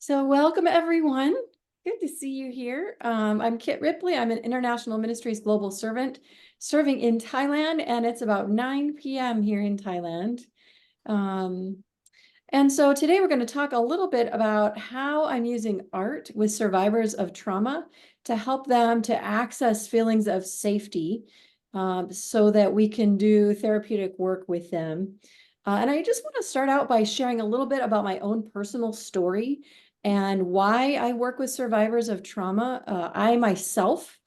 So welcome everyone. Good to see you here. I'm Kit Ripley. I'm an International Ministries Global Servant serving in Thailand, and it's about 9 p.m. here in Thailand. Um, and so today we're going to talk a little bit about how I'm using art with survivors of trauma to help them to access feelings of safety, so that we can do therapeutic work with them. And I just want to start out by sharing a little bit about my own personal story and why I work with survivors of trauma. I myself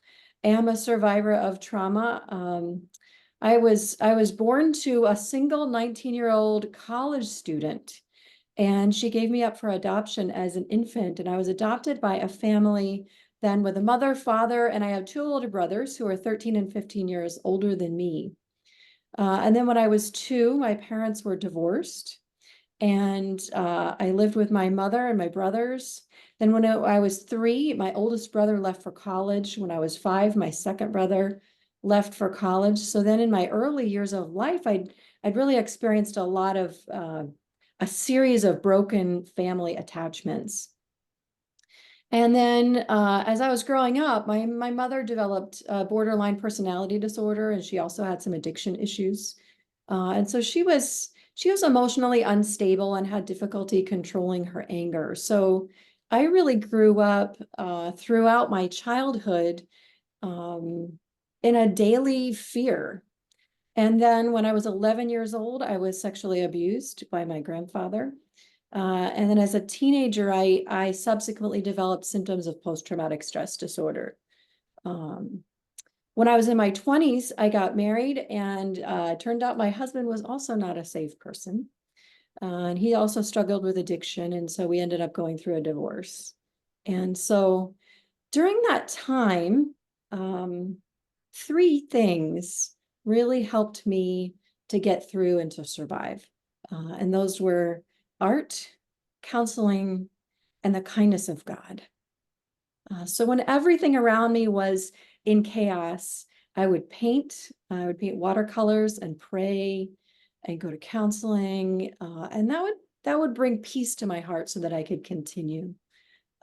am a survivor of trauma. I was born to a single 19-year-old college student, and she gave me up for adoption as an infant. And I was adopted by a family then with a mother, father, and I have two older brothers who are 13 and 15 years older than me. And then when I was 2, my parents were divorced, and I lived with my mother and my brothers. Then when I was 3, my oldest brother left for college. When I was 5, my second brother left for college. So then in my early years of life, I'd really experienced a lot of a series of broken family attachments. And then as I was growing up, my mother developed borderline personality disorder, and she also had some addiction issues. And so she was emotionally unstable and had difficulty controlling her anger. So I really grew up throughout my childhood in a daily fear. And then when I was 11 years old, I was sexually abused by my grandfather. And then as a teenager, I subsequently developed symptoms of post-traumatic stress disorder. Um, when I was in my 20s, I got married, and it turned out my husband was also not a safe person. And he also struggled with addiction. And so we ended up going through a divorce. And so during that time, um, 3 things really helped me to get through and to survive. And those were art, counseling, and the kindness of God. So when everything around me was in chaos, I would paint watercolors and pray and go to counseling. And that would bring peace to my heart so that I could continue.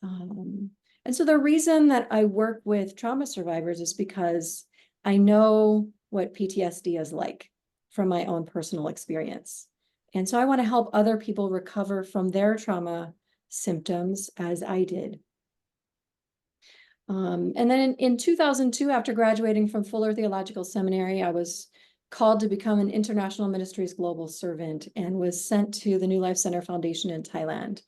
And so the reason that I work with trauma survivors is because I know what PTSD is like from my own personal experience. And so I want to help other people recover from their trauma symptoms as I did. And then in 2002, after graduating from Fuller Theological Seminary, I was called to become an International Ministries Global Servant and was sent to the New Life Center Foundation in Thailand.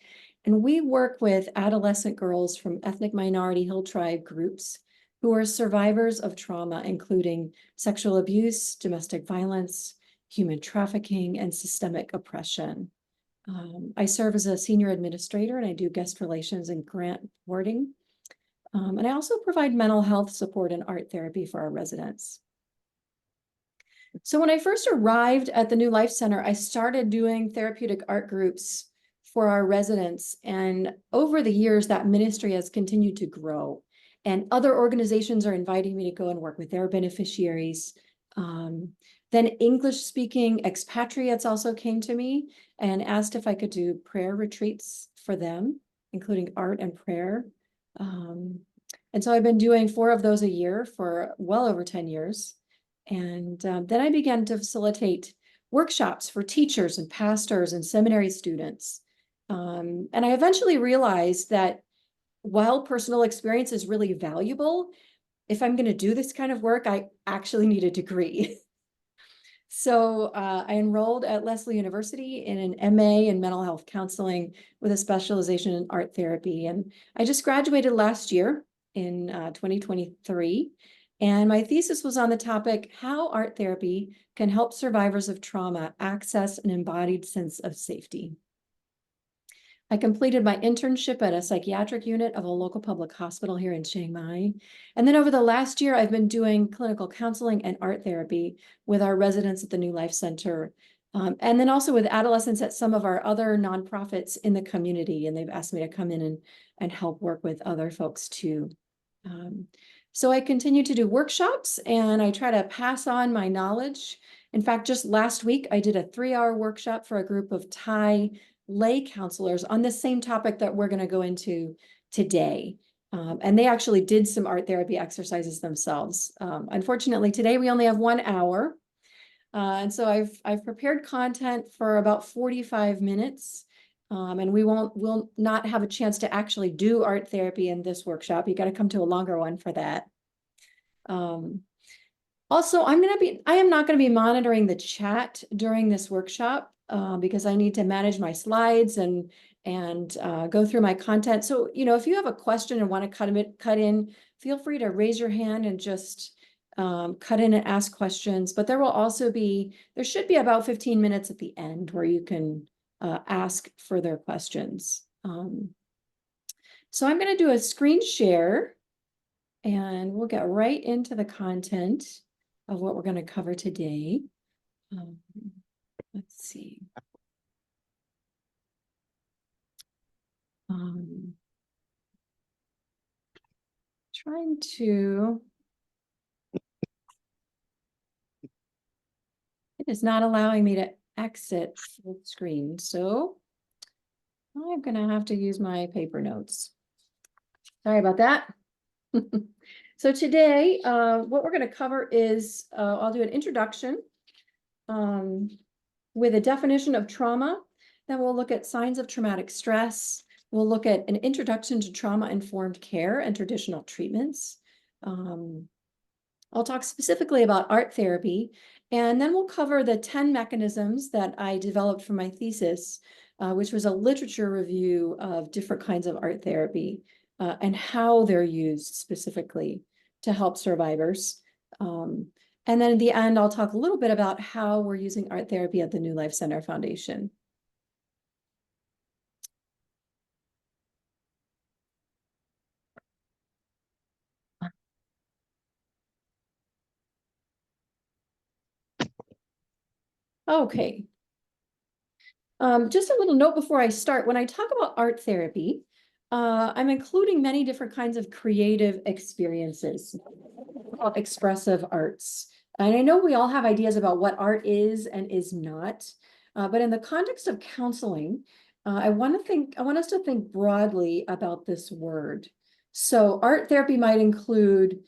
And we work with adolescent girls from ethnic minority hill tribe groups who are survivors of trauma, including sexual abuse, domestic violence, human trafficking, and systemic oppression. I serve as a senior administrator, and I do guest relations and grant reporting. And I also provide mental health support and art therapy for our residents. So when I first arrived at the New Life Center, I started doing therapeutic art groups for our residents. And over the years, that ministry has continued to grow. And other organizations are inviting me to go and work with their beneficiaries. Then English-speaking expatriates also came to me and asked if I could do prayer retreats for them, including art and prayer. And so I've been doing 4 of those a year for well over 10 years. And then I began to facilitate workshops for teachers and pastors and seminary students. And I eventually realized that while personal experience is really valuable, if I'm going to do this kind of work, I actually need a degree. So I enrolled at Lesley University in an MA in mental health counseling with a specialization in art therapy. And I just graduated last year in 2023. And my thesis was on the topic, how art therapy can help survivors of trauma access an embodied sense of safety. I completed my internship at a psychiatric unit of a local public hospital here in Chiang Mai. And then over the last year, I've been doing clinical counseling and art therapy with our residents at the New Life Center. And then also with adolescents at some of our other nonprofits in the community. And they've asked me to come in and help work with other folks too. So I continue to do workshops, and I try to pass on my knowledge. In fact, just last week, I did a 3-hour workshop for a group of Thai lay counselors on the same topic that we're going to go into today. And they actually did some art therapy exercises themselves. Unfortunately, today we only have 1 hour. And so I've prepared content for about 45 minutes. And we'll not have a chance to actually do art therapy in this workshop. You got to come to a longer one for that. Also, I am not going to be monitoring the chat during this workshop because I need to manage my slides and go through my content. So, if you have a question and want to cut in, feel free to raise your hand and just cut in and ask questions. But there should be about 15 minutes at the end where you can ask further questions. So I'm going to do a screen share and we'll get right into the content of what we're going to cover today. Let's see. Trying to. It is not allowing me to exit full screen, so I'm going to have to use my paper notes. Sorry about that. So today, what we're going to cover is, I'll do an introduction with a definition of trauma. Then we'll look at signs of traumatic stress. We'll look at an introduction to trauma-informed care and traditional treatments. I'll talk specifically about art therapy, and then we'll cover the 10 mechanisms that I developed for my thesis, which was a literature review of different kinds of art therapy and how they're used specifically to help survivors. And then at the end, I'll talk a little bit about how we're using art therapy at the New Life Center Foundation. Okay. Just a little note before I start. When I talk about art therapy, I'm including many different kinds of creative experiences, called expressive arts. And I know we all have ideas about what art is and is not, but in the context of counseling, I want us to think broadly about this word. So art therapy might include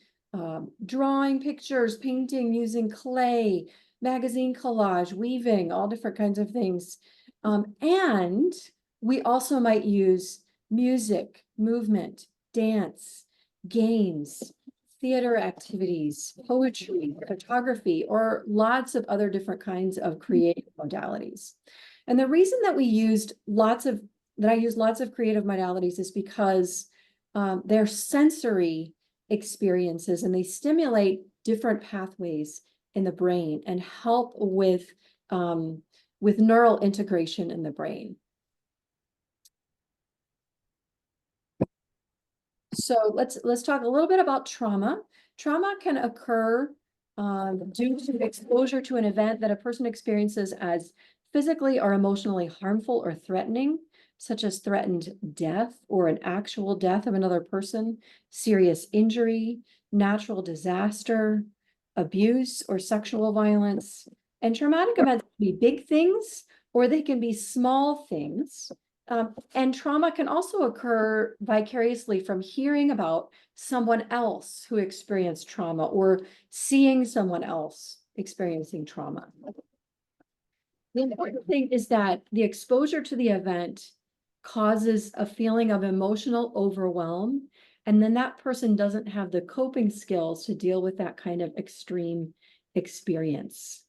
drawing pictures, painting, using clay, magazine collage, weaving, all different kinds of things. And we also might use music, movement, dance, games, theater activities, poetry, photography, or lots of other different kinds of creative modalities. And the reason that I use lots of creative modalities is because they're sensory experiences and they stimulate different pathways in the brain and help with neural integration in the brain. So let's talk a little bit about trauma. Trauma can occur due to exposure to an event that a person experiences as physically or emotionally harmful or threatening, such as threatened death or an actual death of another person, serious injury, natural disaster, abuse or sexual violence. And traumatic events can be big things or they can be small things. And trauma can also occur vicariously from hearing about someone else who experienced trauma or seeing someone else experiencing trauma. The important thing is that the exposure to the event causes a feeling of emotional overwhelm, and then that person doesn't have the coping skills to deal with that kind of extreme experience.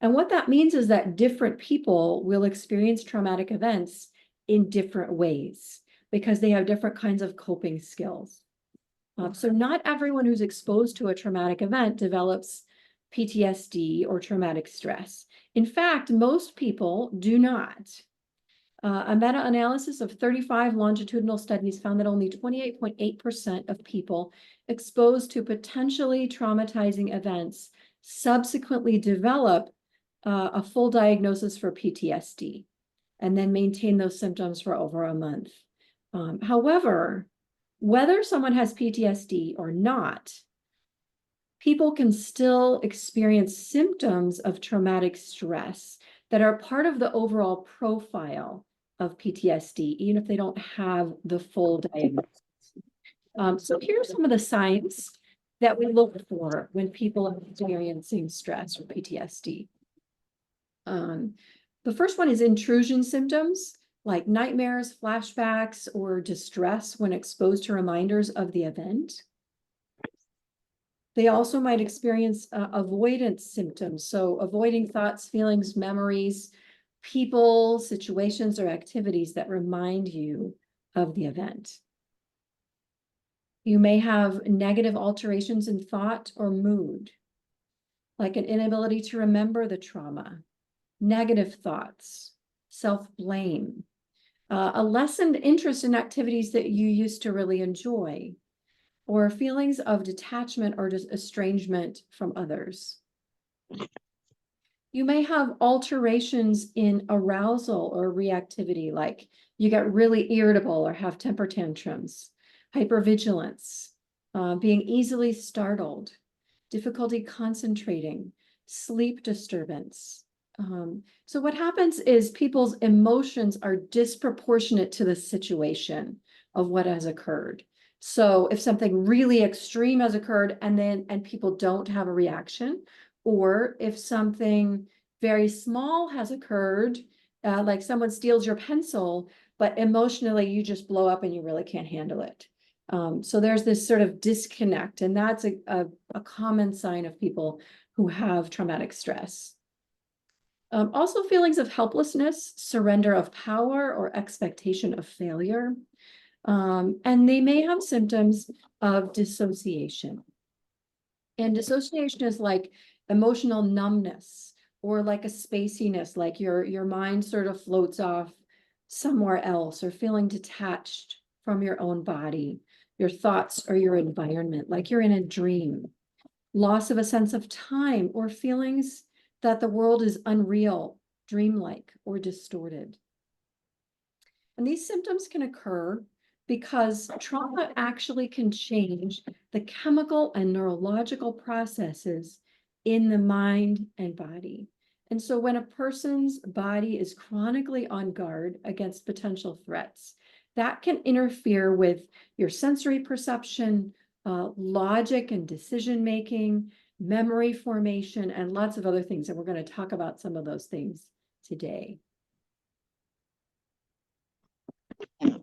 And what that means is that different people will experience traumatic events in different ways because they have different kinds of coping skills. So not everyone who's exposed to a traumatic event develops PTSD or traumatic stress. In fact, most people do not. A meta-analysis of 35 longitudinal studies found that only 28.8% of people exposed to potentially traumatizing events subsequently develop a full diagnosis for PTSD and then maintain those symptoms for over a month. However, whether someone has PTSD or not, people can still experience symptoms of traumatic stress that are part of the overall profile of PTSD, even if they don't have the full diagnosis. So here are some of the signs that we look for when people are experiencing stress or PTSD. The first one is intrusion symptoms, like nightmares, flashbacks, or distress when exposed to reminders of the event. They also might experience avoidance symptoms, so avoiding thoughts, feelings, memories, people, situations, or activities that remind you of the event. You may have negative alterations in thought or mood, like an inability to remember the trauma, negative thoughts, self-blame, a lessened interest in activities that you used to really enjoy, or feelings of detachment or just estrangement from others. You may have alterations in arousal or reactivity, like you get really irritable or have temper tantrums, hypervigilance, being easily startled, difficulty concentrating, sleep disturbance. So what happens is people's emotions are disproportionate to the situation of what has occurred. So if something really extreme has occurred and people don't have a reaction, or if something very small has occurred, like someone steals your pencil, but emotionally you just blow up and you really can't handle it. So there's this sort of disconnect, and that's a common sign of people who have traumatic stress. Also feelings of helplessness, surrender of power, or expectation of failure. And they may have symptoms of dissociation. And dissociation is like emotional numbness, or like a spaciness, like your mind sort of floats off somewhere else, or feeling detached from your own body, your thoughts, or your environment, like you're in a dream. Loss of a sense of time, or feelings that the world is unreal, dreamlike, or distorted. And these symptoms can occur because trauma actually can change the chemical and neurological processes in the mind and body. And so when a person's body is chronically on guard against potential threats, that can interfere with your sensory perception, logic and decision-making, memory formation, and lots of other things. And we're going to talk about some of those things today. And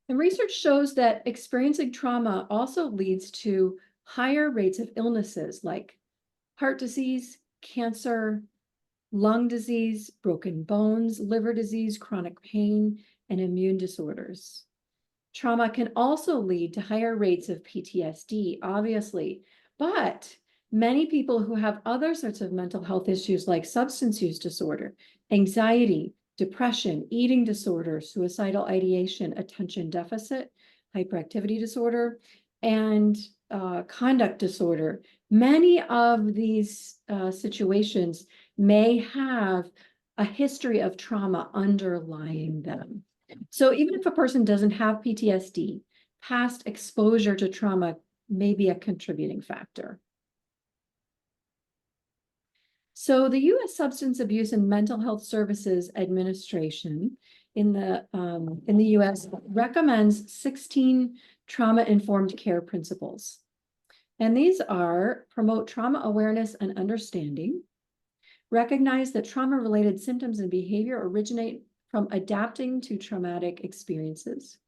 research shows that experiencing trauma also leads to higher rates of illnesses like heart disease, cancer, lung disease, broken bones, liver disease, chronic pain, and immune disorders. Trauma can also lead to higher rates of PTSD, obviously, but many people who have other sorts of mental health issues like substance use disorder, anxiety, depression, eating disorder, suicidal ideation, attention deficit, hyperactivity disorder, and conduct disorder. Many of these situations may have a history of trauma underlying them. So even if a person doesn't have PTSD, past exposure to trauma may be a contributing factor. So the U.S. Substance Abuse and Mental Health Services Administration in the U.S. recommends 16 trauma-informed care principles. And these are: promote trauma awareness and understanding, recognize that trauma-related symptoms and behavior originate from adapting to traumatic experiences,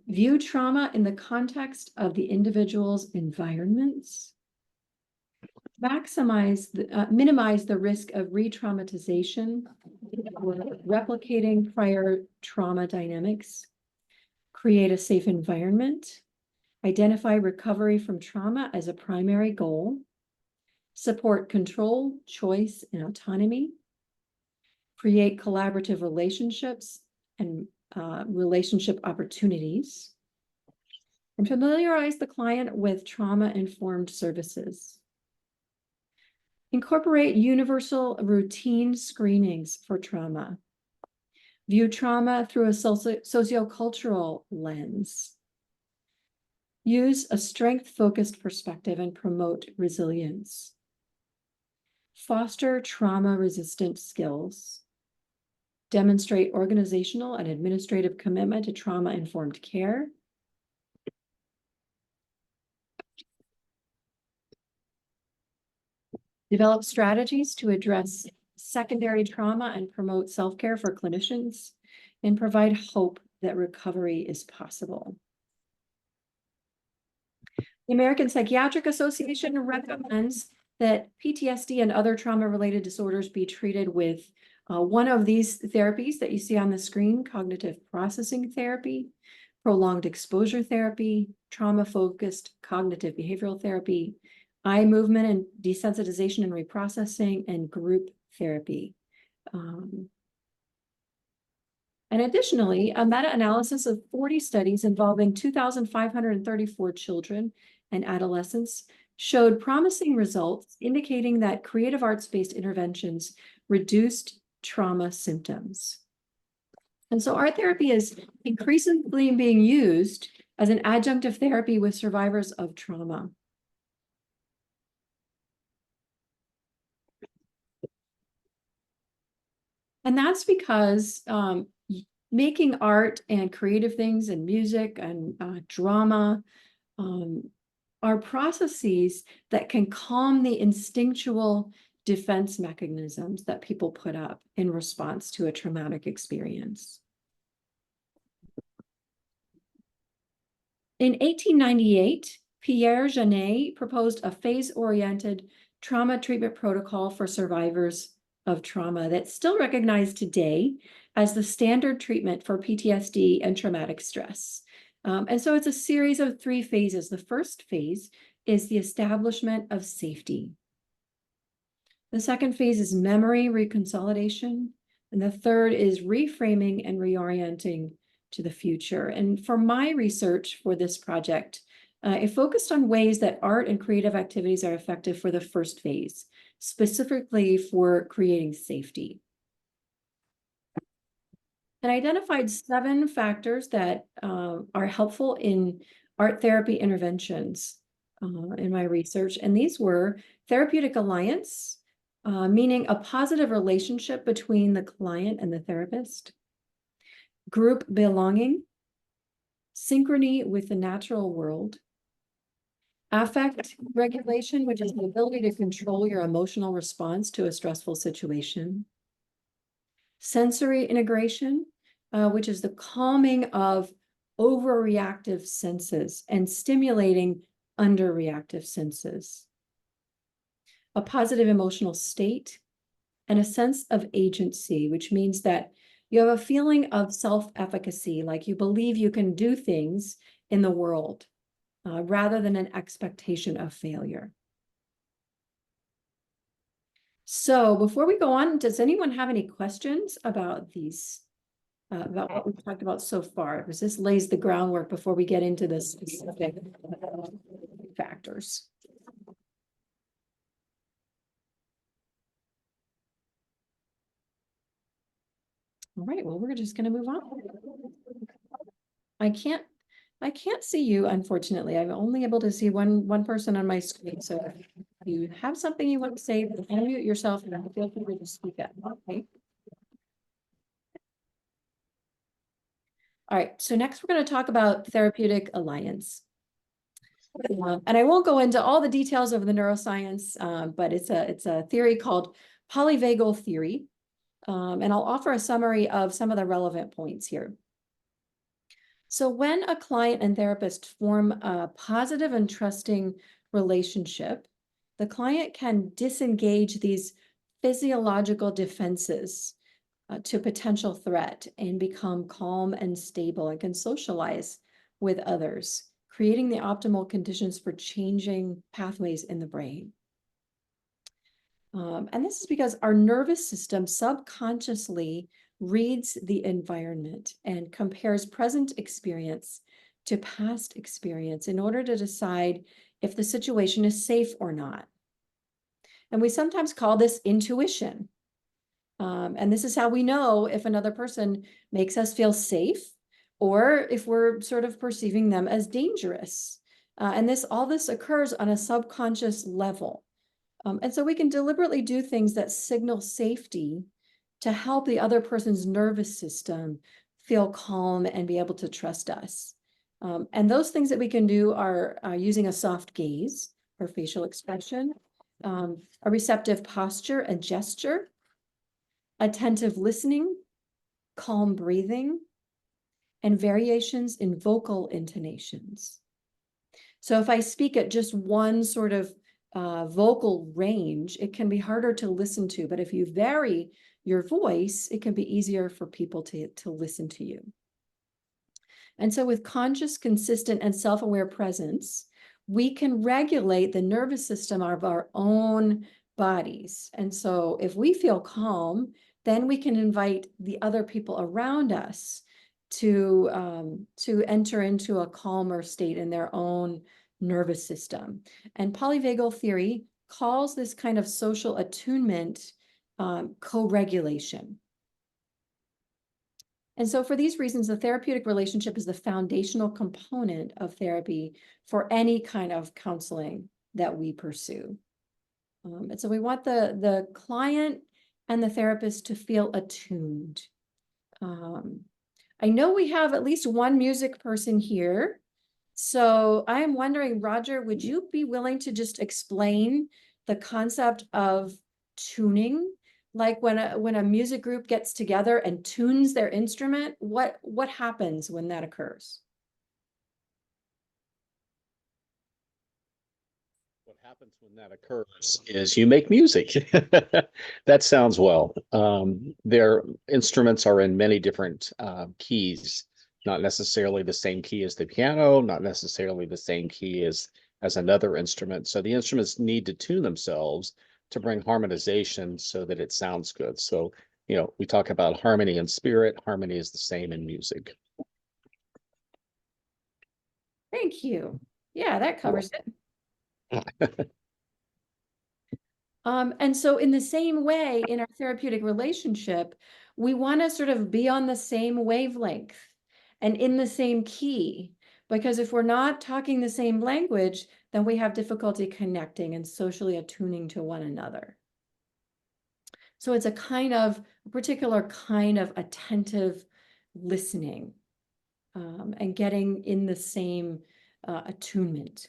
view trauma in the context of the individual's environments, minimize the risk of re-traumatization or replicating prior trauma dynamics, create a safe environment, identify recovery from trauma as a primary goal, support control, choice, and autonomy, create collaborative relationships and relationship opportunities, and familiarize the client with trauma-informed services. Incorporate universal routine screenings for trauma. View trauma through a sociocultural lens. Use a strength-focused perspective and promote resilience. Foster trauma-resistant skills. demonstrate organizational and administrative commitment to trauma-informed care, develop strategies to address secondary trauma and promote self-care for clinicians, and provide hope that recovery is possible. The American Psychiatric Association recommends that PTSD and other trauma-related disorders be treated with one of these therapies that you see on the screen: cognitive processing therapy, prolonged exposure therapy, trauma-focused cognitive behavioral therapy, eye movement and desensitization and reprocessing, and group therapy. And additionally, a meta-analysis of 40 studies involving 2,534 children and adolescents showed promising results indicating that creative arts-based interventions reduced trauma symptoms. And so art therapy is increasingly being used as an adjunctive therapy with survivors of trauma. And that's because making art and creative things and music and drama are processes that can calm the instinctual defense mechanisms that people put up in response to a traumatic experience. In 1898, Pierre Janet proposed a phase-oriented trauma treatment protocol for survivors of trauma that's still recognized today as the standard treatment for PTSD and traumatic stress. And so it's a series of 3 phases. The first phase is the establishment of safety. The second phase is memory reconsolidation. And the third is reframing and reorienting to the future. And for my research for this project, it focused on ways that art and creative activities are effective for the first phase, specifically for creating safety. And I identified 7 factors that are helpful in art therapy interventions in my research. And these were therapeutic alliance, meaning a positive relationship between the client and the therapist; group belonging; synchrony with the natural world; affect regulation, which is the ability to control your emotional response to a stressful situation; sensory integration, which is the calming of overreactive senses and stimulating underreactive senses; a positive emotional state; and a sense of agency, which means that you have a feeling of self-efficacy, like you believe you can do things in the world, rather than an expectation of failure. So before we go on, does anyone have any questions about these, about what we've talked about so far? Because this lays the groundwork before we get into the specific factors. All right, well, we're just going to move on. I can't see you, unfortunately. I'm only able to see one person on my screen. So if you have something you want to say, unmute yourself and feel free to speak up. Okay. All right, so next we're going to talk about therapeutic alliance. And I won't go into all the details of the neuroscience, but it's a theory called polyvagal theory. And I'll offer a summary of some of the relevant points here. So when a client and therapist form a positive and trusting relationship, the client can disengage these physiological defenses to potential threat and become calm and stable and can socialize with others, creating the optimal conditions for changing pathways in the brain. And this is because our nervous system subconsciously reads the environment and compares present experience to past experience in order to decide if the situation is safe or not. And we sometimes call this intuition. And this is how we know if another person makes us feel safe or if we're sort of perceiving them as dangerous. And all this occurs on a subconscious level. And so we can deliberately do things that signal safety to help the other person's nervous system feel calm and be able to trust us. And those things that we can do are using a soft gaze or facial expression, a receptive posture, a gesture, attentive listening, calm breathing, and variations in vocal intonations. So if I speak at just one sort of vocal range, it can be harder to listen to. But if you vary your voice, it can be easier for people to listen to you. And so with conscious, consistent, and self-aware presence, we can regulate the nervous system of our own bodies. And so if we feel calm, then we can invite the other people around us to enter into a calmer state in their own nervous system. And polyvagal theory calls this kind of social attunement co-regulation. And so for these reasons, the therapeutic relationship is the foundational component of therapy for any kind of counseling that we pursue. And so we want the client and the therapist to feel attuned. I know we have at least one music person here. So I'm wondering, Roger, would you be willing to just explain the concept of tuning? Like when a music group gets together and tunes their instrument, what happens when that occurs? What happens when that occurs is you make music. That sounds well. Their instruments are in many different keys, not necessarily the same key as the piano, not necessarily the same key as another instrument. So the instruments need to tune themselves to bring harmonization so that it sounds good. So, we talk about harmony in spirit. Harmony is the same in music. Thank you. Yeah, that covers it. And so in the same way, in our therapeutic relationship, we want to sort of be on the same wavelength and in the same key, because if we're not talking the same language, then we have difficulty connecting and socially attuning to one another. So it's a particular kind of attentive listening and getting in the same attunement.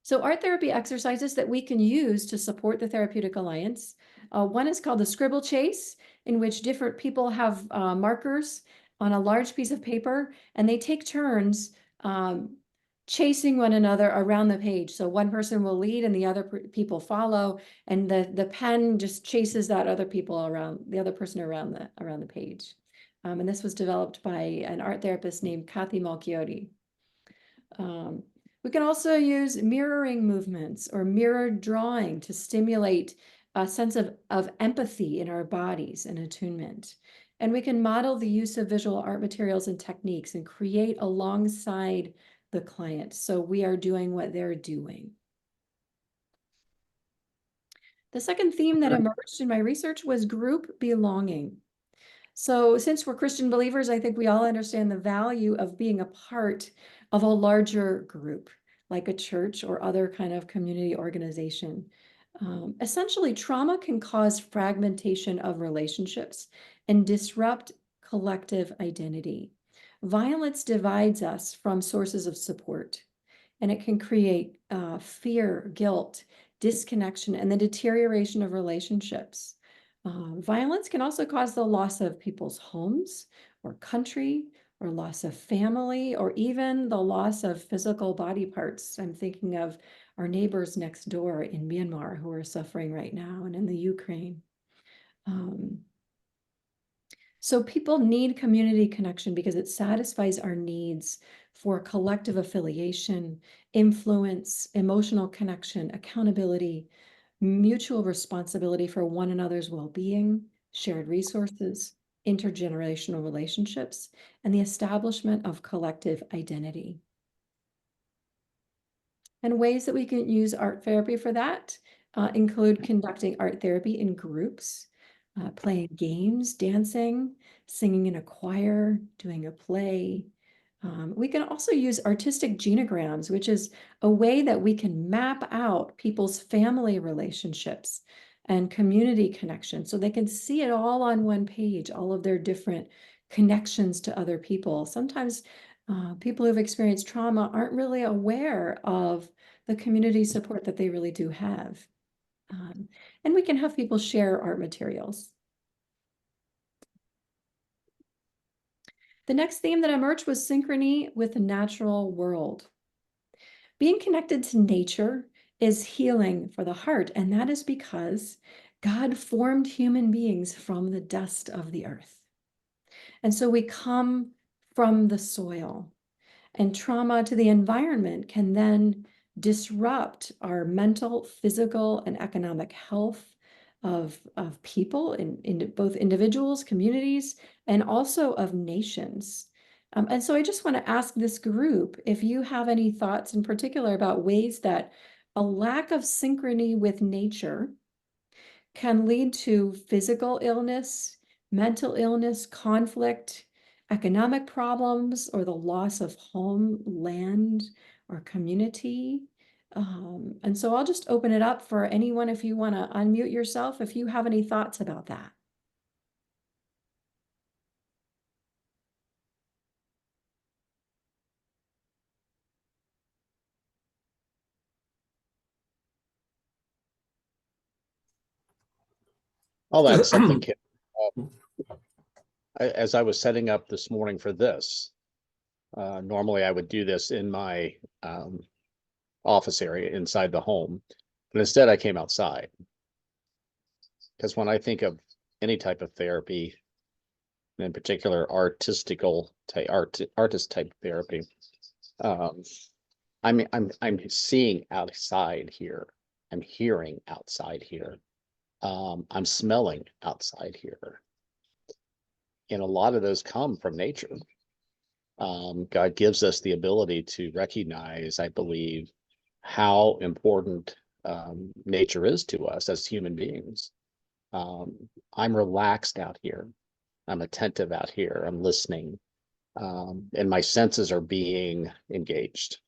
So art therapy exercises that we can use to support the therapeutic alliance. One is called the scribble chase, in which different people have markers on a large piece of paper, and they take turns chasing one another around the page. So one person will lead and the other people follow, and the pen just chases that other person around the page. And this was developed by an art therapist named Kathy Malchiotti. We can also use mirroring movements or mirrored drawing to stimulate a sense of empathy in our bodies and attunement. And we can model the use of visual art materials and techniques and create alongside the client. So we are doing what they're doing. The second theme that emerged in my research was group belonging. So since we're Christian believers, I think we all understand the value of being a part of a larger group, like a church or other kind of community organization. Essentially, trauma can cause fragmentation of relationships and disrupt collective identity. Violence divides us from sources of support, and it can create fear, guilt, disconnection, and the deterioration of relationships. Violence can also cause the loss of people's homes or country, or loss of family, or even the loss of physical body parts. I'm thinking of our neighbors next door in Myanmar who are suffering right now, and in the Ukraine. So people need community connection because it satisfies our needs for collective affiliation, influence, emotional connection, accountability, mutual responsibility for one another's well-being, shared resources, intergenerational relationships, and the establishment of collective identity. And ways that we can use art therapy for that include conducting art therapy in groups, playing games, dancing, singing in a choir, doing a play. We can also use artistic genograms, which is a way that we can map out people's family relationships and community connection. So they can see it all on one page, all of their different connections to other people. Sometimes people who've experienced trauma aren't really aware of the community support that they really do have. And we can have people share art materials. The next theme that emerged was synchrony with the natural world. Being connected to nature is healing for the heart, and that is because God formed human beings from the dust of the earth. And so we come from the soil, and trauma to the environment can then disrupt our mental, physical, and economic health of people, in both individuals, communities, and also of nations. And so I just want to ask this group if you have any thoughts in particular about ways that a lack of synchrony with nature can lead to physical illness, mental illness, conflict, economic problems, or the loss of home, land, or community. And so I'll just open it up for anyone if you want to unmute yourself, if you have any thoughts about that. I'll add something, Kit. As I was setting up this morning for this, normally I would do this in my office area inside the home, but instead I came outside. Because when I think of any type of therapy, in particular artist type therapy, I'm seeing outside here. I'm hearing outside here. I'm smelling outside here. And a lot of those come from nature. God gives us the ability to recognize, I believe, how important nature is to us as human beings. I'm relaxed out here. I'm attentive out here. I'm listening. And my senses are being engaged.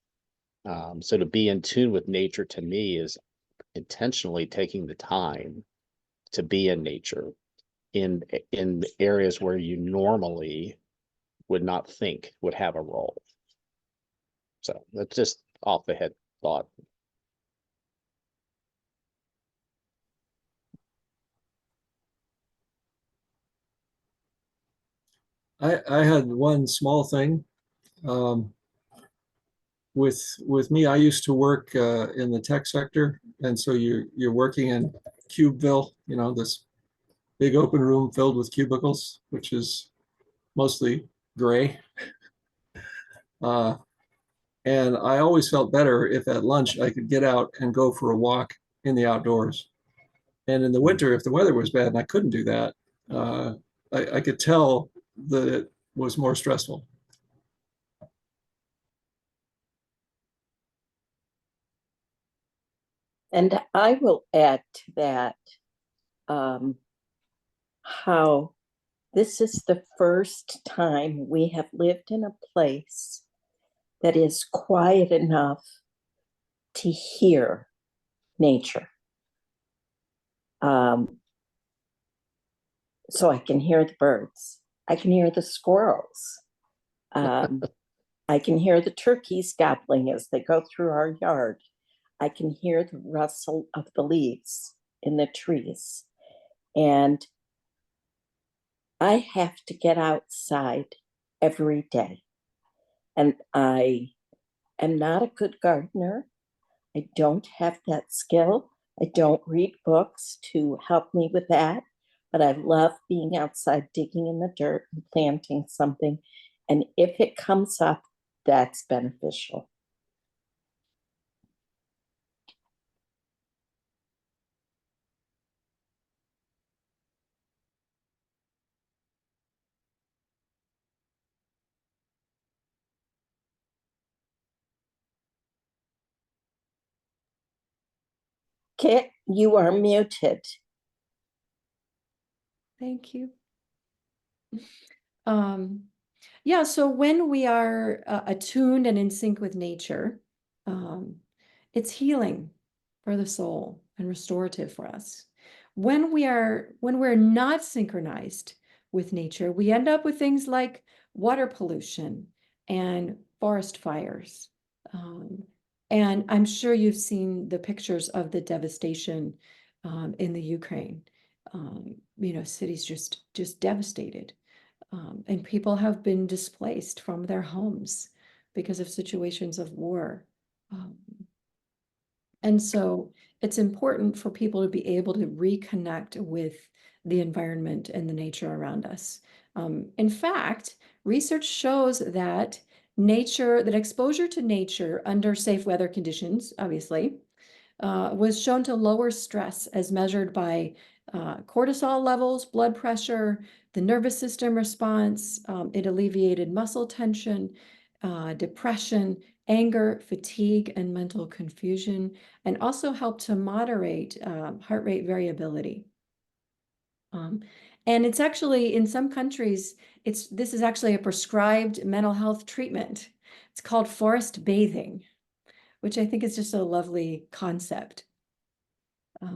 So to be in tune with nature to me is intentionally taking the time to be in nature in areas where you normally would not think would have a role. So that's just off the head thought. I had one small thing. Um, with me, I used to work in the tech sector, and so you're working in Cubeville, this big open room filled with cubicles, which is mostly gray. Uh, and I always felt better if at lunch I could get out and go for a walk in the outdoors. And in the winter, if the weather was bad and I couldn't do that, I could tell that it was more stressful. And I will add to that how this is the first time we have lived in a place that is quiet enough to hear nature. So I can hear the birds. I can hear the squirrels. I can hear the turkeys gobbling as they go through our yard. I can hear the rustle of the leaves in the trees. And I have to get outside every day. And I am not a good gardener. I don't have that skill. I don't read books to help me with that. But I love being outside, digging in the dirt and planting something. And if it comes up, that's beneficial. Kit, you are muted. Thank you. Yeah, so when we are attuned and in sync with nature, it's healing for the soul and restorative for us. when we're not synchronized with nature, we end up with things like water pollution and forest fires. And I'm sure you've seen the pictures of the devastation in the Ukraine. Cities just devastated. And people have been displaced from their homes because of situations of war. And so it's important for people to be able to reconnect with the environment and the nature around us. In fact, research shows that exposure to nature under safe weather conditions, obviously, was shown to lower stress as measured by cortisol levels, blood pressure, the nervous system response. It alleviated muscle tension, depression, anger, fatigue, and mental confusion, and also helped to moderate heart rate variability. And it's actually, in some countries, this is actually a prescribed mental health treatment. It's called forest bathing, which I think is just a lovely concept. So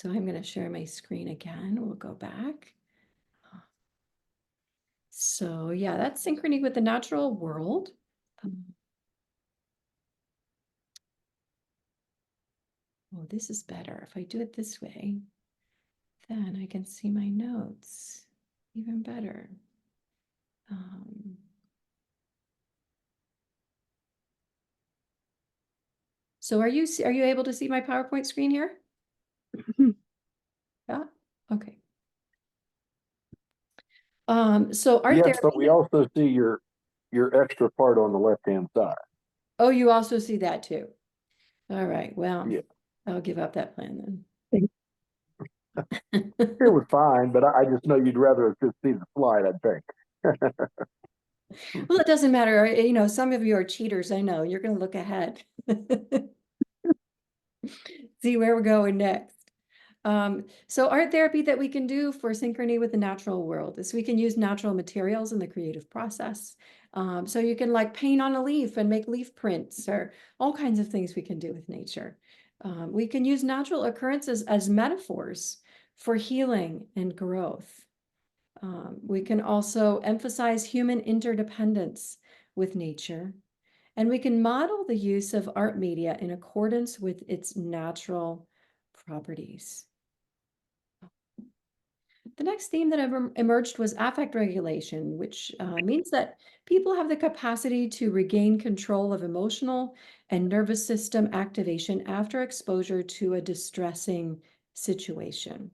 I'm going to share my screen again. We'll go back. So yeah, that's synchrony with the natural world. Oh, this is better. If I do it this way, then I can see my notes even better. So are you able to see my PowerPoint screen here? Yeah, okay. So art Yes, therapy. but we also see your extra part on the left-hand side. Oh, you also see that too. All right, well, Yeah. I'll give up that plan It then. was fine, but I just know you'd rather just see the slide, I think. Well, it doesn't matter. Some of you are cheaters. I know you're going to look ahead. See where we're going next. So art therapy that we can do for synchrony with the natural world is we can use natural materials in the creative process. So you can like paint on a leaf and make leaf prints, or all kinds of things we can do with nature. We can use natural occurrences as metaphors for healing and growth. We can also emphasize human interdependence with nature, and we can model the use of art media in accordance with its natural properties. The next theme that emerged was affect regulation, which means that people have the capacity to regain control of emotional and nervous system activation after exposure to a distressing situation.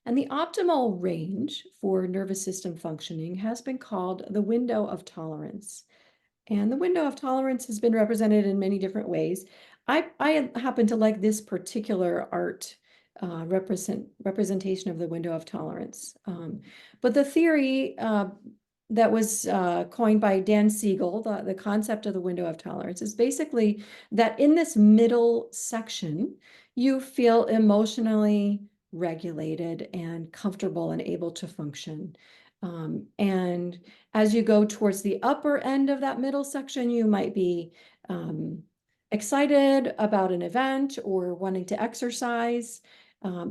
And the optimal range for nervous system functioning has been called the window of tolerance. And the window of tolerance has been represented in many different ways. I happen to like this particular art representation of the window of tolerance. But the theory that was coined by Dan Siegel, the concept of the window of tolerance, is basically that in this middle section, you feel emotionally regulated and comfortable and able to function. And as you go towards the upper end of that middle section, you might be excited about an event or wanting to exercise.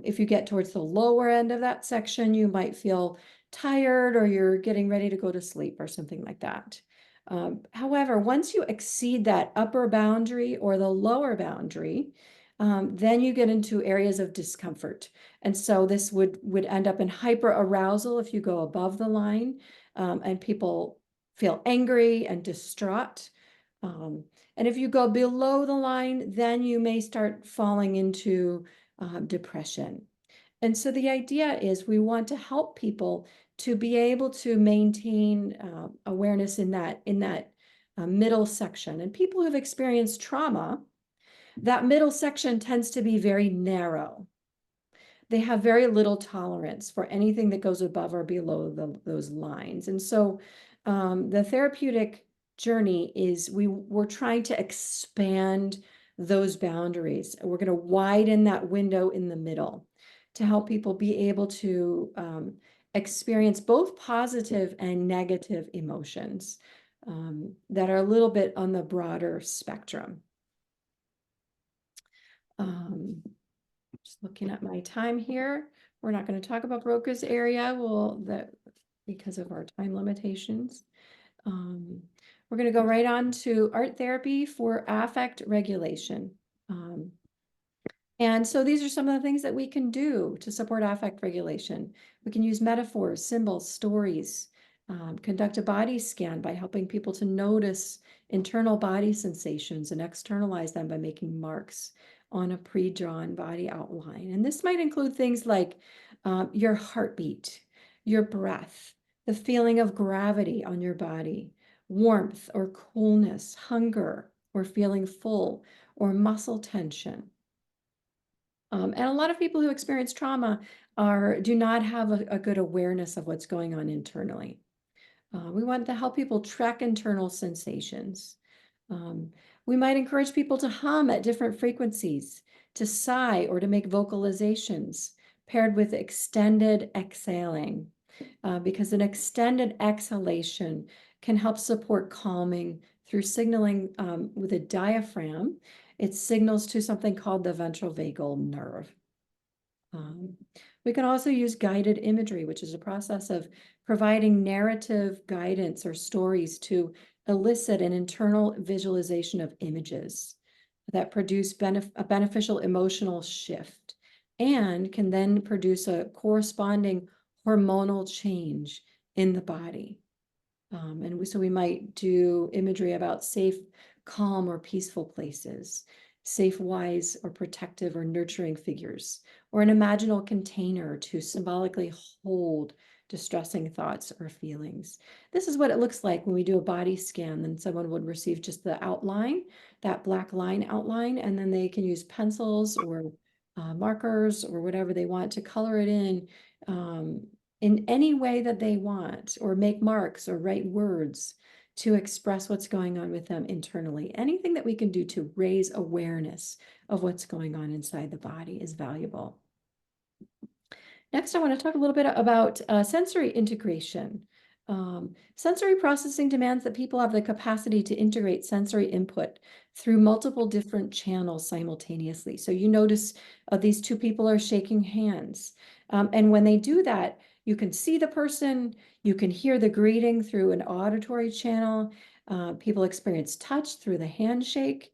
If you get towards the lower end of that section, you might feel tired or you're getting ready to go to sleep or something like that. However, once you exceed that upper boundary or the lower boundary, then you get into areas of discomfort. And so this would end up in hyper arousal if you go above the line, and people feel angry and distraught. And if you go below the line, then you may start falling into depression. And so the idea is we want to help people to be able to maintain awareness in that middle section. And people who've experienced trauma, that middle section tends to be very narrow. They have very little tolerance for anything that goes above or below those lines. And so the therapeutic journey is we're trying to expand those boundaries. We're going to widen that window in the middle to help people be able to experience both positive and negative emotions that are a little bit on the broader spectrum. Just looking at my time here. We're not going to talk about Broca's area. Because of our time limitations. We're going to go right on to art therapy for affect regulation. And so these are some of the things that we can do to support affect regulation. We can use metaphors, symbols, stories, conduct a body scan by helping people to notice internal body sensations and externalize them by making marks on a pre-drawn body outline. And this might include things like your heartbeat, your breath, the feeling of gravity on your body, warmth or coolness, hunger or feeling full, or muscle tension. And a lot of people who experience trauma do not have a good awareness of what's going on internally. We want to help people track internal sensations. We might encourage people to hum at different frequencies, to sigh, or to make vocalizations paired with extended exhaling, because an extended exhalation can help support calming through signaling with a diaphragm. It signals to something called the ventral vagal nerve. We can also use guided imagery, which is a process of providing narrative guidance or stories to elicit an internal visualization of images that produce a beneficial emotional shift and can then produce a corresponding hormonal change in the body. So we might do imagery about safe, calm, or peaceful places, safe, wise, or protective or nurturing figures, or an imaginal container to symbolically hold distressing thoughts or feelings. This is what it looks like when we do a body scan. Then someone would receive just the outline, that black line outline, and then they can use pencils or markers or whatever they want to color it in any way that they want, or make marks or write words to express what's going on with them internally. Anything that we can do to raise awareness of what's going on inside the body is valuable. Next, I want to talk a little bit about sensory integration. Sensory processing demands that people have the capacity to integrate sensory input through multiple different channels simultaneously. So you notice these two people are shaking hands. And when they do that, you can see the person, you can hear the greeting through an auditory channel. People experience touch through the handshake.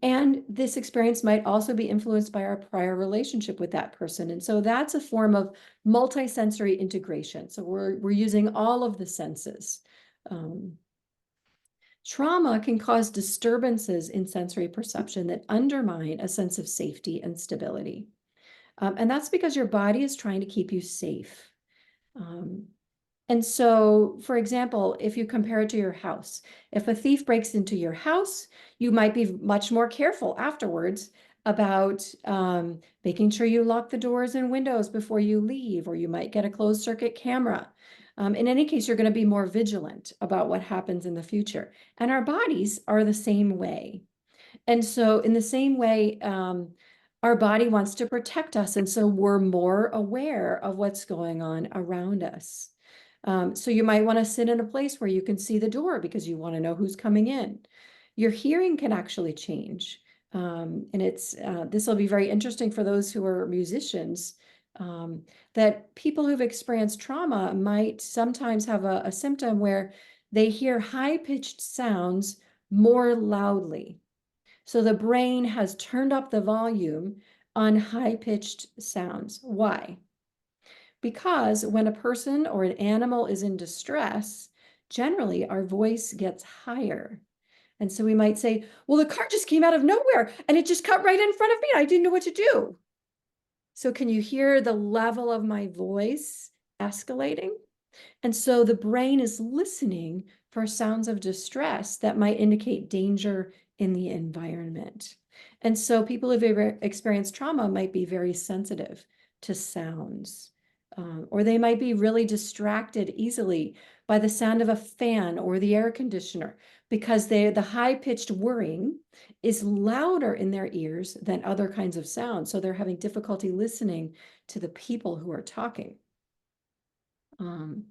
And this experience might also be influenced by our prior relationship with that person. And so that's a form of multisensory integration. So we're using all of the senses. Trauma can cause disturbances in sensory perception that undermine a sense of safety and stability. And that's because your body is trying to keep you safe. And so, for example, if you compare it to your house, if a thief breaks into your house, you might be much more careful afterwards about making sure you lock the doors and windows before you leave, or you might get a closed circuit camera. In any case, you're going to be more vigilant about what happens in the future. And our bodies are the same way. And so in the same way, our body wants to protect us. And so we're more aware of what's going on around us. So you might want to sit in a place where you can see the door because you want to know who's coming in. Your hearing can actually change. And this will be very interesting for those who are musicians, that people who've experienced trauma might sometimes have a symptom where they hear high-pitched sounds more loudly. So the brain has turned up the volume on high-pitched sounds. Why? Because when a person or an animal is in distress, generally our voice gets higher. And so we might say, well, the car just came out of nowhere and it just cut right in front of me. I didn't know what to do. So can you hear the level of my voice escalating? And so the brain is listening for sounds of distress that might indicate danger in the environment. And so people who've ever experienced trauma might be very sensitive to sounds. Or they might be really distracted easily by the sound of a fan or the air conditioner because the high-pitched whirring is louder in their ears than other kinds of sounds. So they're having difficulty listening to the people who are talking. And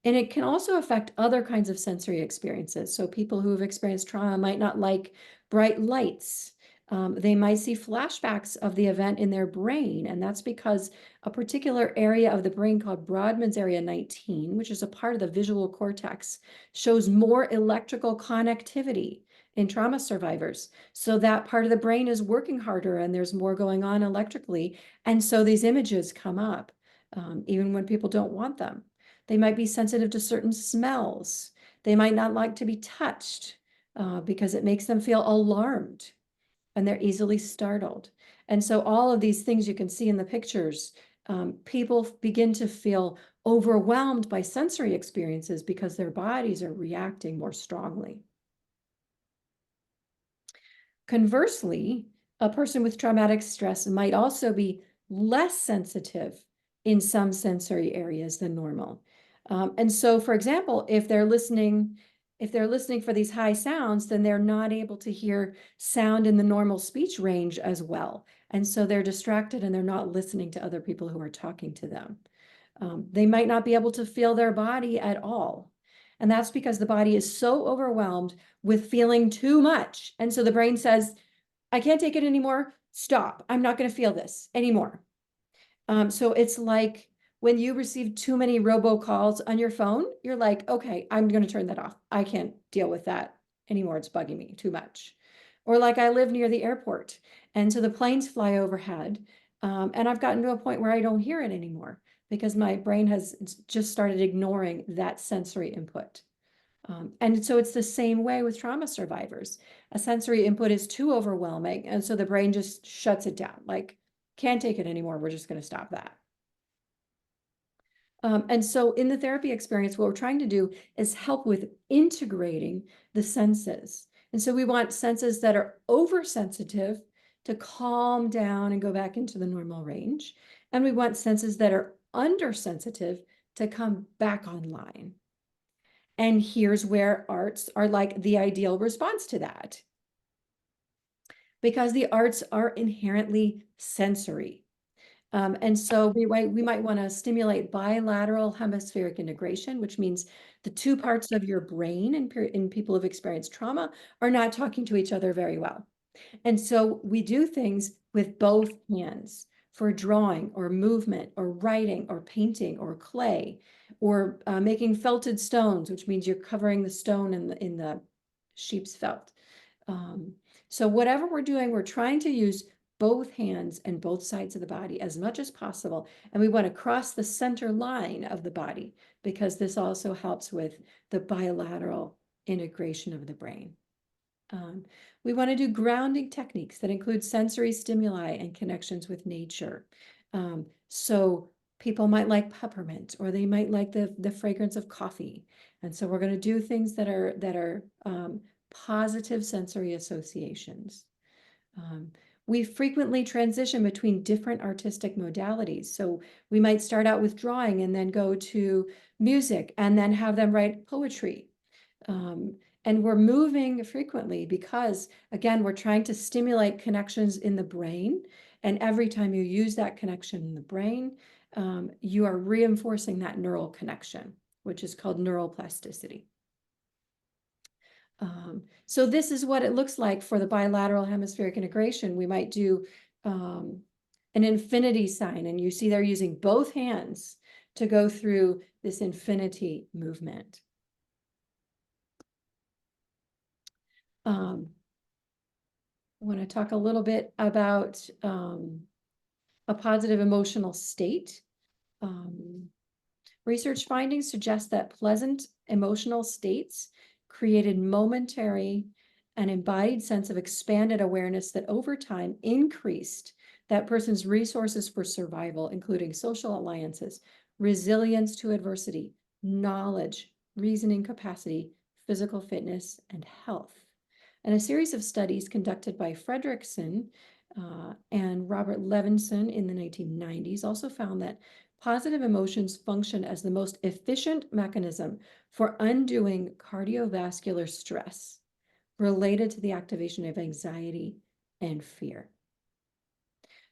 it can also affect other kinds of sensory experiences. So people who have experienced trauma might not like bright lights. They might see flashbacks of the event in their brain, and that's because a particular area of the brain called Brodmann's area 19, which is a part of the visual cortex, shows more electrical connectivity in trauma survivors. So that part of the brain is working harder and there's more going on electrically. And so these images come up, even when people don't want them. They might be sensitive to certain smells. They might not like to be touched because it makes them feel alarmed, and they're easily startled. And so all of these things you can see in the pictures, people begin to feel overwhelmed by sensory experiences because their bodies are reacting more strongly. Conversely, a person with traumatic stress might also be less sensitive in some sensory areas than normal. And so, for example, if they're listening for these high sounds, then they're not able to hear sound in the normal speech range as well. And so they're distracted and they're not listening to other people who are talking to them. They might not be able to feel their body at all. And that's because the body is so overwhelmed with feeling too much. And so the brain says, I can't take it anymore. Stop. I'm not going to feel this anymore. So it's like when you receive too many robocalls on your phone, you're like, okay, I'm going to turn that off. I can't deal with that anymore. It's bugging me too much. Or like I live near the airport, and so the planes fly overhead, and I've gotten to a point where I don't hear it anymore because my brain has just started ignoring that sensory input. And so it's the same way with trauma survivors. A sensory input is too overwhelming, and so the brain just shuts it down, like, can't take it anymore. We're just going to stop that. And so in the therapy experience, what we're trying to do is help with integrating the senses. And so we want senses that are oversensitive to calm down and go back into the normal range. And we want senses that are undersensitive to come back online. And here's where arts are like the ideal response to that, because the arts are inherently sensory. And so we might want to stimulate bilateral hemispheric integration, which means the two parts of your brain in people who've experienced trauma are not talking to each other very well. And so we do things with both hands for drawing or movement or writing or painting or clay or making felted stones, which means you're covering the stone in the sheep's felt. So whatever we're doing, we're trying to use both hands and both sides of the body as much as possible. And we want to cross the center line of the body because this also helps with the bilateral integration of the brain. We want to do grounding techniques that include sensory stimuli and connections with nature. So people might like peppermint, or they might like the fragrance of coffee. And so we're going to do things that are positive sensory associations. We frequently transition between different artistic modalities. So we might start out with drawing and then go to music and then have them write poetry. And we're moving frequently because, again, we're trying to stimulate connections in the brain. And every time you use that connection in the brain, you are reinforcing that neural connection, which is called neuroplasticity. So this is what it looks like for the bilateral hemispheric integration. We might do an infinity sign, and you see they're using both hands to go through this infinity movement. I want to talk a little bit about a positive emotional state. Research findings suggest that pleasant emotional states created momentary and embodied sense of expanded awareness that over time increased that person's resources for survival, including social alliances, resilience to adversity, knowledge, reasoning capacity, physical fitness, and health. And a series of studies conducted by Fredrickson and Robert Levinson in the 1990s also found that positive emotions function as the most efficient mechanism for undoing cardiovascular stress related to the activation of anxiety and fear.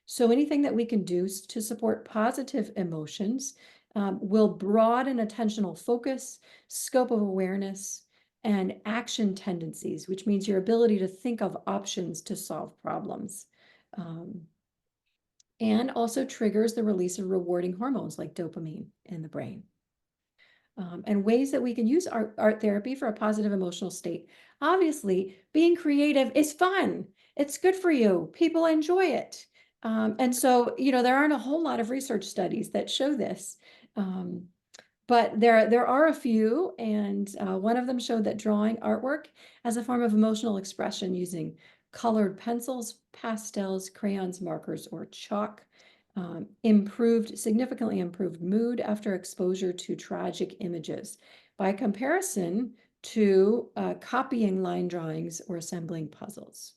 So anything that we can do to support positive emotions will broaden attentional focus, scope of awareness, and action tendencies, which means your ability to think of options to solve problems. And also triggers the release of rewarding hormones like dopamine in the brain. And ways that we can use art therapy for a positive emotional state. Obviously, being creative is fun. It's good for you. People enjoy it. And so, there aren't a whole lot of research studies that show this. But there are a few, and one of them showed that drawing artwork as a form of emotional expression using colored pencils, pastels, crayons, markers, or chalk significantly improved mood after exposure to tragic images by comparison to copying line drawings or assembling puzzles.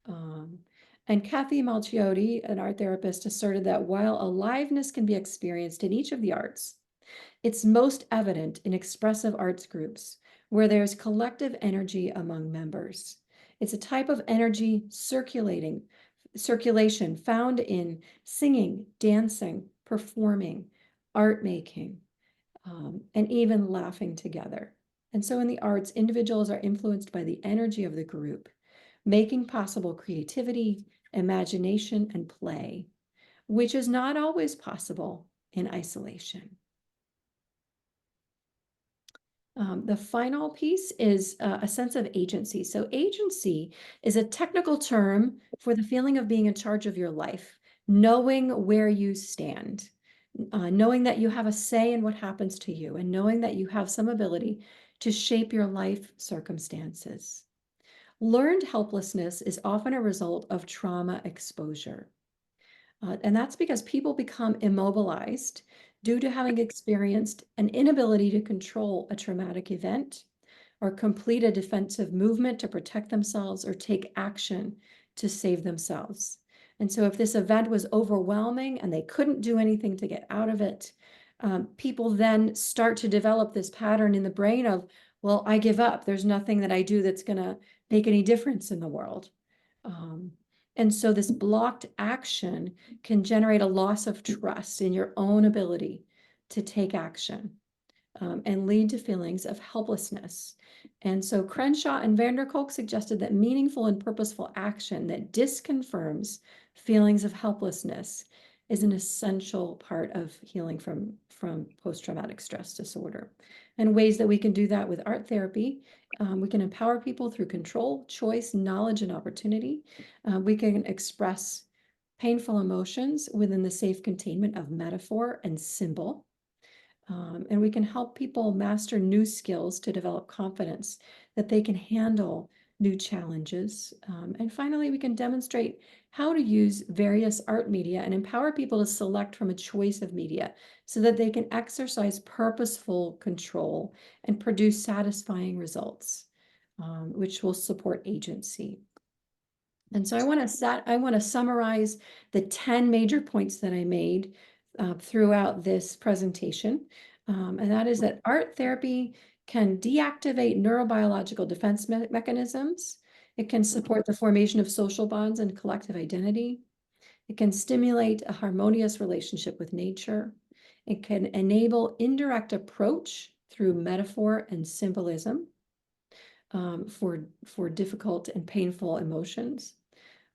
And Kathy Malchiotti, an art therapist, asserted that while aliveness can be experienced in each of the arts, it's most evident in expressive arts groups where there's collective energy among members. It's a type of energy circulation found in singing, dancing, performing, art making, and even laughing together. And so in the arts, individuals are influenced by the energy of the group, making possible creativity, imagination, and play, which is not always possible in isolation. The final piece is a sense of agency. So agency is a technical term for the feeling of being in charge of your life, knowing where you stand, knowing that you have a say in what happens to you, and knowing that you have some ability to shape your life circumstances. Learned helplessness is often a result of trauma exposure. And that's because people become immobilized due to having experienced an inability to control a traumatic event or complete a defensive movement to protect themselves or take action to save themselves. And so if this event was overwhelming and they couldn't do anything to get out of it, people then start to develop this pattern in the brain of, well, I give up. There's nothing that I do that's going to make any difference in the world. And so this blocked action can generate a loss of trust in your own ability to take action and lead to feelings of helplessness. And so Crenshaw and van der Kolk suggested that meaningful and purposeful action that disconfirms feelings of helplessness is an essential part of healing from post-traumatic stress disorder. And ways that we can do that with art therapy, we can empower people through control, choice, knowledge, and opportunity. We can express painful emotions within the safe containment of metaphor and symbol. And we can help people master new skills to develop confidence that they can handle new challenges. And finally, we can demonstrate how to use various art media and empower people to select from a choice of media so that they can exercise purposeful control and produce satisfying results, which will support agency. And so I want to summarize the 10 major points that I made throughout this presentation. And that is that art therapy can deactivate neurobiological defense mechanisms. It can support the formation of social bonds and collective identity. It can stimulate a harmonious relationship with nature. It can enable indirect approach through metaphor and symbolism for difficult and painful emotions.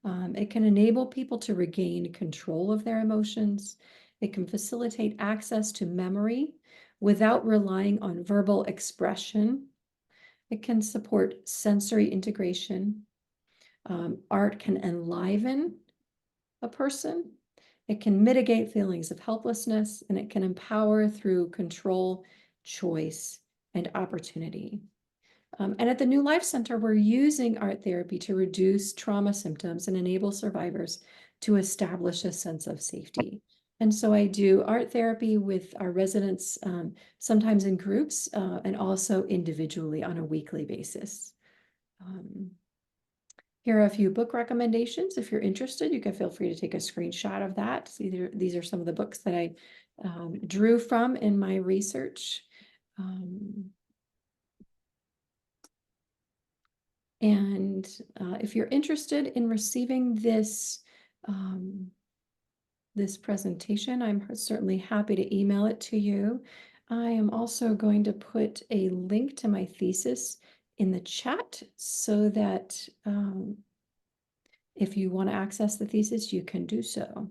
It can enable people to regain control of their emotions. It can facilitate access to memory without relying on verbal expression. It can support sensory integration. Art can enliven a person. It can mitigate feelings of helplessness, and it can empower through control, choice, and opportunity. And at the New Life Center, we're using art therapy to reduce trauma symptoms and enable survivors to establish a sense of safety. And so I do art therapy with our residents, sometimes in groups and also individually on a weekly basis. Here are a few book recommendations. If you're interested, you can feel free to take a screenshot of that. These are some of the books that I drew from in my research. And if you're interested in receiving this, this presentation, I'm certainly happy to email it to you. I am also going to put a link to my thesis in the chat so that if you want to access the thesis, you can do so.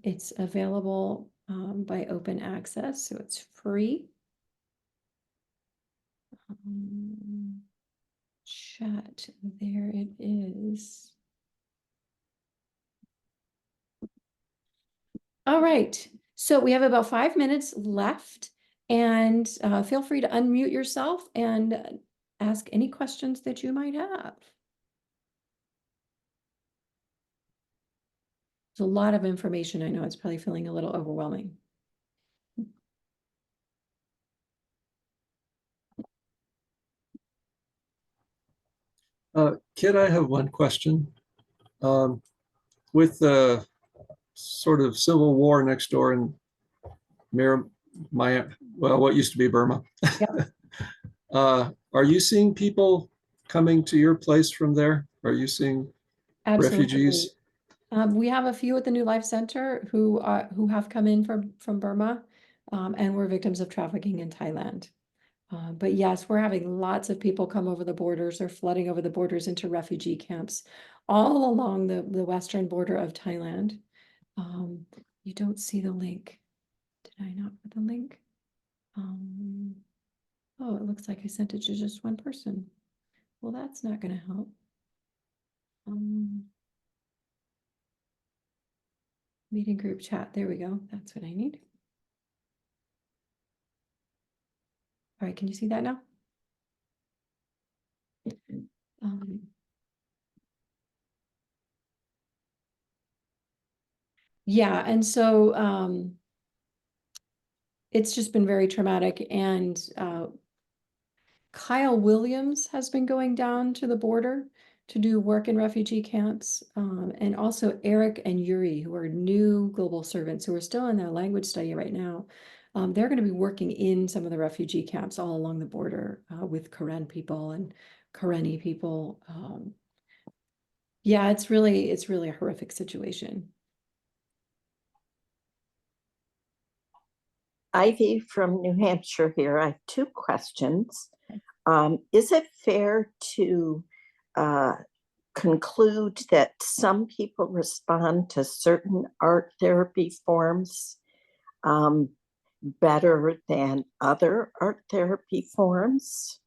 It's available by open access, so it's free. Chat, there it is. All right, so we have about 5 minutes left, and feel free to unmute yourself and ask any questions that you might have. There's a lot of information. I know it's probably feeling a little overwhelming. Kit, I have one question. With the sort of civil war next door in what used to be Burma. Yep. Are you seeing people coming to your place from there? Are you seeing refugees? Absolutely. We have a few at the New Life Center who have come in from Burma and were victims of trafficking in Thailand. But yes, we're having lots of people come over the borders or flooding over the borders into refugee camps all along the western border of Thailand. You don't see the link. Did I not put the link? Oh, it looks like I sent it to just one person. Well, that's not going to help. Meeting group chat. There we go. That's what I need. All right, can you see that now? Yeah, and so it's just been very traumatic. And Kyle Williams has been going down to the border to do work in refugee camps. And also Eric and Yuri, who are new global servants who are still in their language study right now. They're going to be working in some of the refugee camps all along the border with Karen people and Karenni people. Yeah, it's really a horrific situation. Ivy from New Hampshire here. I have 2 questions. Is it fair to conclude that some people respond to certain art therapy forms better than other art therapy forms?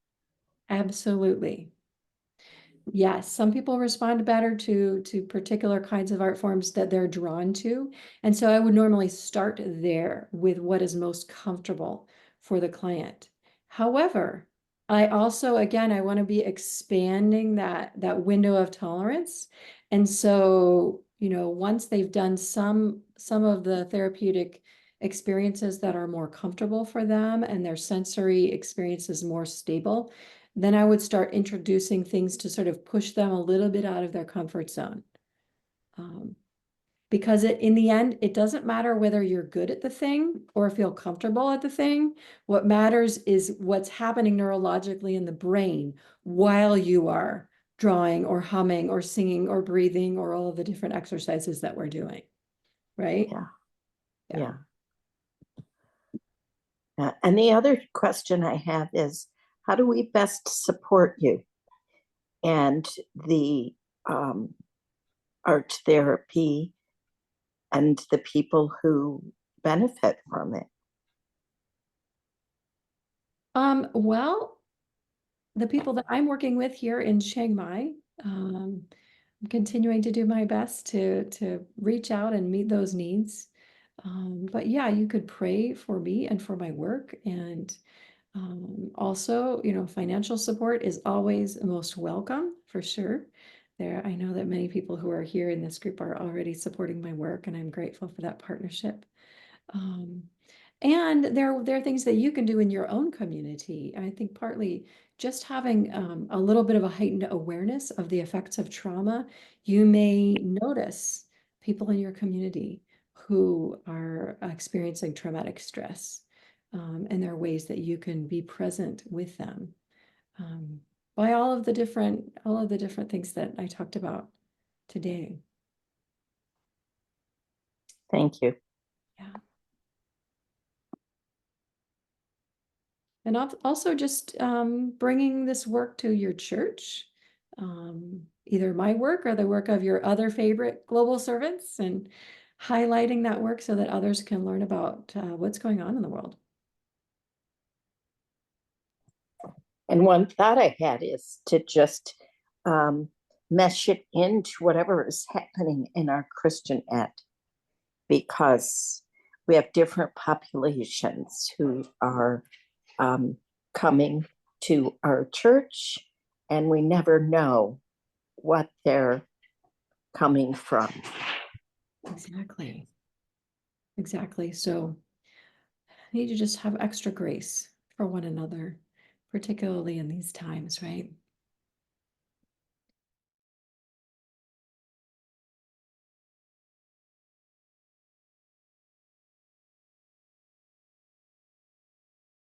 Absolutely. Yes, some people respond better to particular kinds of art forms that they're drawn to. And so I would normally start there with what is most comfortable for the client. However, I also, again, I want to be expanding that window of tolerance. And so, once they've done some of the therapeutic experiences that are more comfortable for them and their sensory experience is more stable, then I would start introducing things to sort of push them a little bit out of their comfort zone. Because in the end, it doesn't matter whether you're good at the thing or feel comfortable at the thing. What matters is what's happening neurologically in the brain while you are drawing or humming or singing or breathing or all of the different exercises that we're doing, right? Yeah. And the other question I have is, how do we best support you and the art therapy and the people who benefit from it? Well, the people that I'm working with here in Chiang Mai, I'm continuing to do my best to reach out and meet those needs. But yeah, you could pray for me and for my work. And also, financial support is always most welcome for sure. I know that many people who are here in this group are already supporting my work, and I'm grateful for that partnership. And there are things that you can do in your own community. I think partly just having a little bit of a heightened awareness of the effects of trauma. You may notice people in your community who are experiencing traumatic stress. And there are ways that you can be present with them by all of the different things that I talked about today. Thank you. Yeah. And also just bringing this work to your church, either my work or the work of your other favorite global servants, and highlighting that work so that others can learn about what's going on in the world. And one thought I had is to just mesh it into whatever is happening in our Christian ed, because we have different populations who are coming to our church, and we never know what they're coming from. Exactly. Exactly. So I need to just have extra grace for one another, particularly in these times, right?